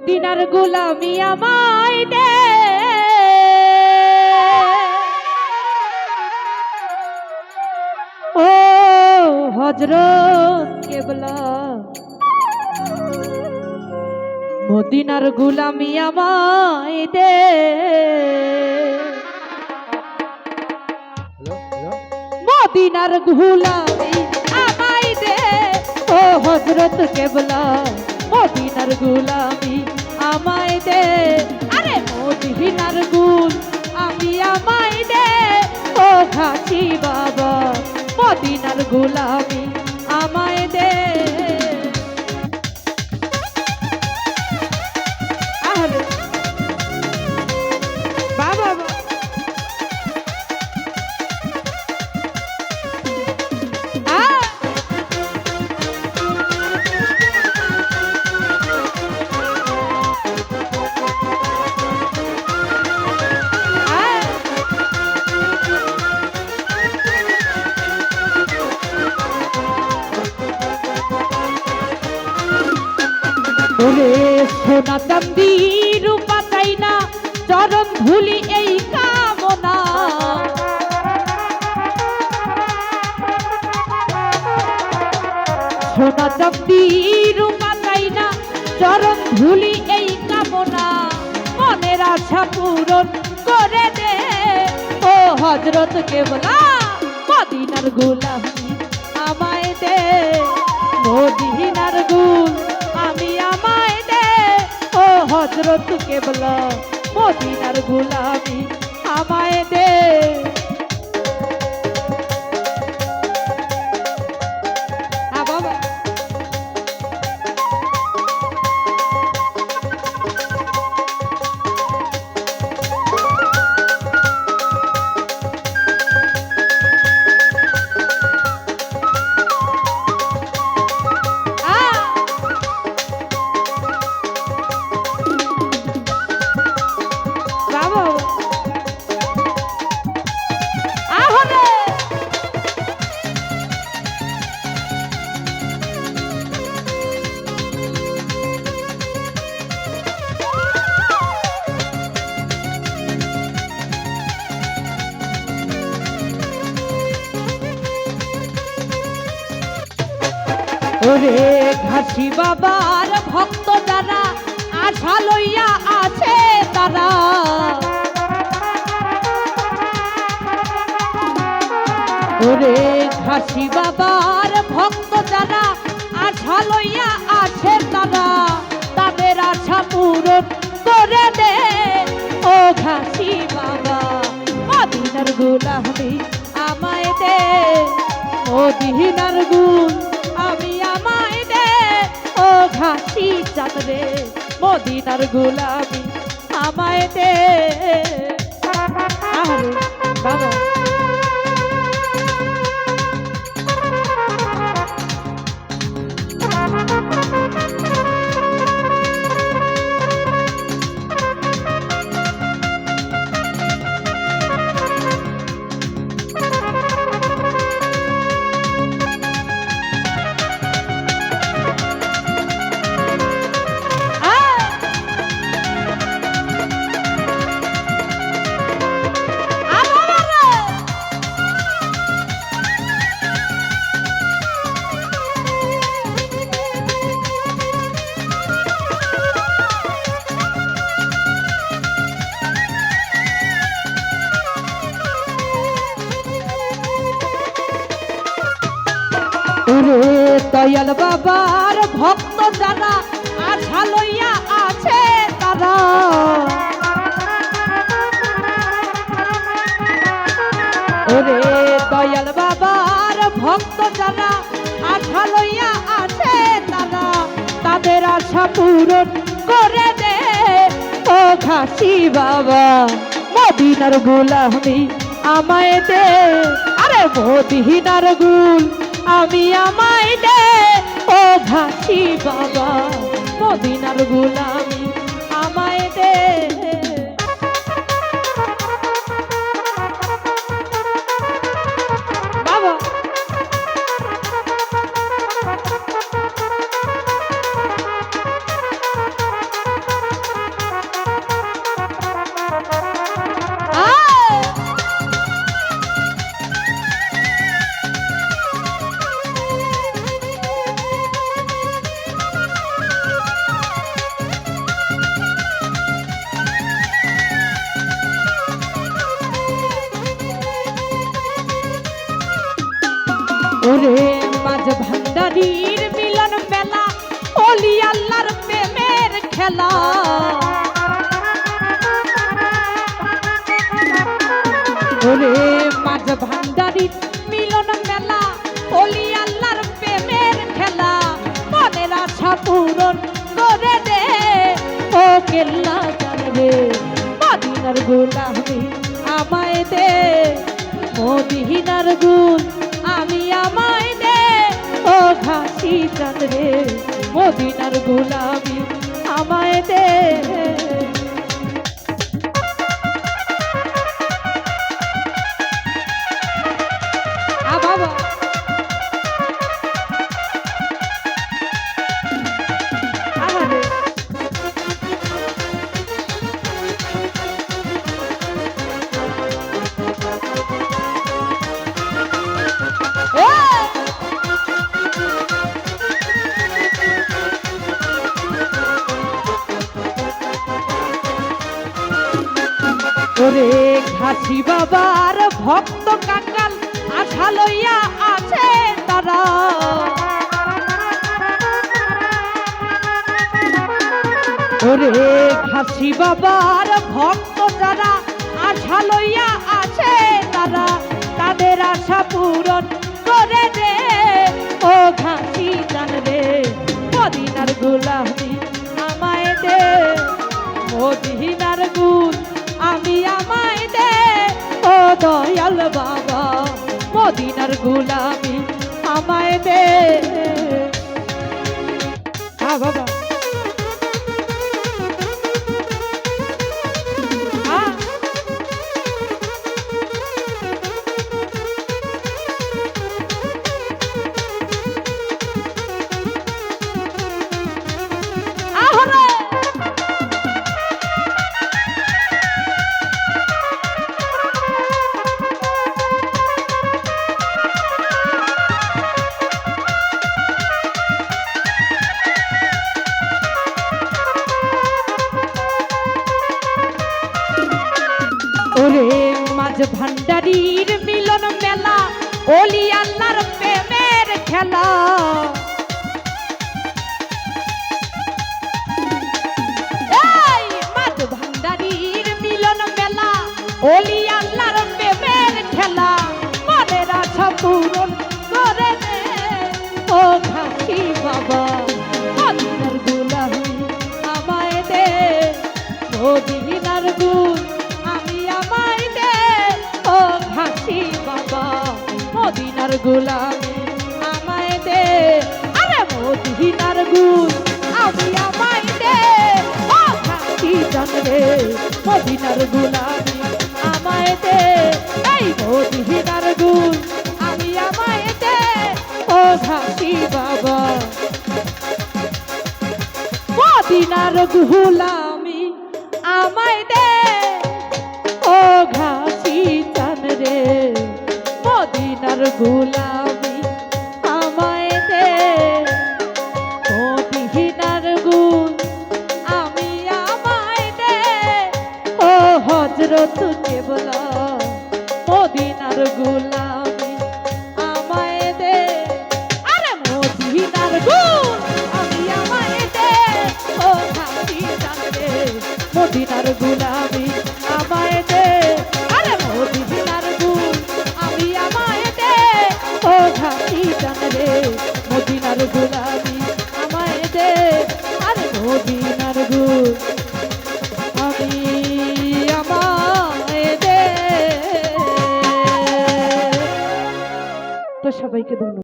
মদিনার গোলামি আমায় দে, ও হযরত কেবলা মদিনার গোলামি আমায় দে। মদিনার গোলামি আমায় দে, ও হযরত কেবলা মদিনার গোলামি আমায় দে। আরে মদিনার গুল আমি আমায় দে, ও ঘাসি বাবা মদিনার গোলামি আমায় দে। আরে বাবা ওরে সোনা চাঁদি রূপা চাই না, চরণ ধুলি এই কামনা। সোনা চাঁদি রূপা চাই না, চরণ ধুলি এই কামনা। মনের আশা পূরণ করে দে, ও হযরত কেবলা মদিনার গোলামি আমায় দে। মদিনার গুল আমি আমায় দে, ও হযরত কেবলা মদিনার গোলামি আমায় দে। বাবা ওরে ঘাসি বাবার ভক্ত যারা আশা লইয়া আছে তারা। ওরে ঘাসি বাবার ভক্ত যারা আশা লইয়া আছে তারা, তাদের আশা পূরণ করে দে, ও ঘাসি বাবা মদিনার গোলামি আমায় দে। মদিনার গুল আমি আমায় দে, ও ঘাসি চাঁদ রে মদিনার গোলামি আমায় দে। আরে বাবা দয়াল বাবার ভক্ত যারা আশা লইয়া আছে তারা। ওরে দয়াল বাবার ভক্ত যারা আশা লইয়া আছে তারা, তাদের আশা পূরণ করে দে, ও ঘাসি বাবা মদিনার গোলামি আমায় দে। আরে মদিনার গুল আমি আমায় দে, ও ঘাসি বাবা মদিনার গোলামি আমায় দে। বাবা ওরে মাঝ ভান্ডারির মিলন মেলা ওলি আল্লাহর প্রেমের খেলা ওরে মাঝ ভান্ডারির মিলন মেলা ওলি আল্লাহর প্রেমের খেলা মনের আশা পূরণ করে দে ও কেল্লা জানবে মদিনার গোলামি আমায় দে মদিনার গুল আমি আমায় দে ও ঘাসি চাঁদ রে মদিনার গোলামি আমায় দে বাবা ওরে ঘাসি বাবার ভক্ত কাঙ্গাল আশা লইয়া আছে তারা ওরে ঘাসি বাবার ভক্ত যারা আশা লইয়া আছে তারা তাদের আশা পূরণ করে দে ও ঘাসি জানবে মদিনার গোলামি আমায় দে মদিনার গুল আমি আমায় দে ও দয়াল বাবা মদিনার গোলামি আমায় দে বাবা ওরে মাঝ ভান্ডারির মিলন মেলা ওলি আল্লাহর প্রেমের খেলা এই মাঝ ভান্ডারির মিলন মেলা ওলি আল্লাহর প্রেমের খেলা মনের আশা পূরণ করে দে ও ঘাসি বাবা মদিনার গোলামি আমায় দে মদিনার গুল আমায় দে ও ঘাসি বাবা মদিনার গোলামি আমায় দে আরে মদিনার গুল আমি আমায় দে ও ঘাসি জানবে মদিনার গোলামি আমায় দে এই মদিনার গুল আমি আমায় দে ও ঘাসি বাবা মদিনার গোলামি আমায় দে ও ঘাসি চান রে মদিনার গোলামি আমায় দে মদিনার গুল আমি আমায় দে ও হযরত কেবলা মদিনার গোলামি আমায় দে আরে মদিনার গুল আমি আমায় দে ও ঘাসি চান রে মদিনার গোলামি আমায় দে আরে মদিনার গুল আমি আমায় দে ও ঘাসি চান রে মদিনার গোলামি আমায় দে আরে মদিনার গুল আমি আমায় দে তো সবাইকে ধন্যবাদ।